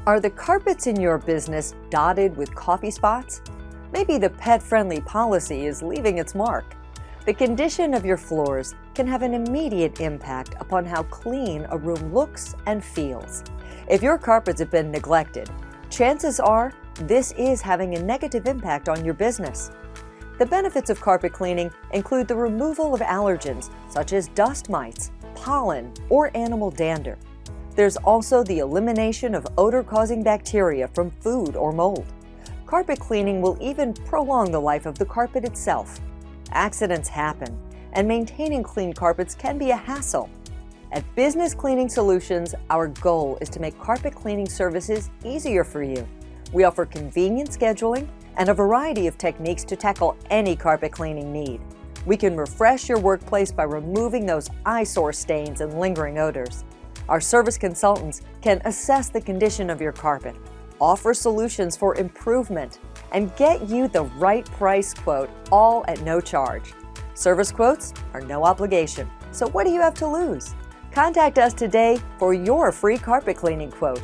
Are the carpets in your business dotted with coffee spots? Maybe the pet-friendly policy is leaving its mark. The condition of your floors can have an immediate impact upon how clean a room looks and feels. If your carpets have been neglected, chances are this is having a negative impact on your business. The benefits of carpet cleaning include the removal of allergens such as dust mites, pollen, or animal dander. There's also the elimination of odor-causing bacteria from food or mold. Carpet cleaning will even prolong the life of the carpet itself. Accidents happen, and maintaining clean carpets can be a hassle. At Business Cleaning Solutions, our goal is to make carpet cleaning services easier for you. We offer convenient scheduling and a variety of techniques to tackle any carpet cleaning need. We can refresh your workplace by removing those eyesore stains and lingering odors. Our service consultants can assess the condition of your carpet, offer solutions for improvement, and get you the right price quote, all at no charge. Service quotes are no obligation, so what do you have to lose? Contact us today for your free carpet cleaning quote.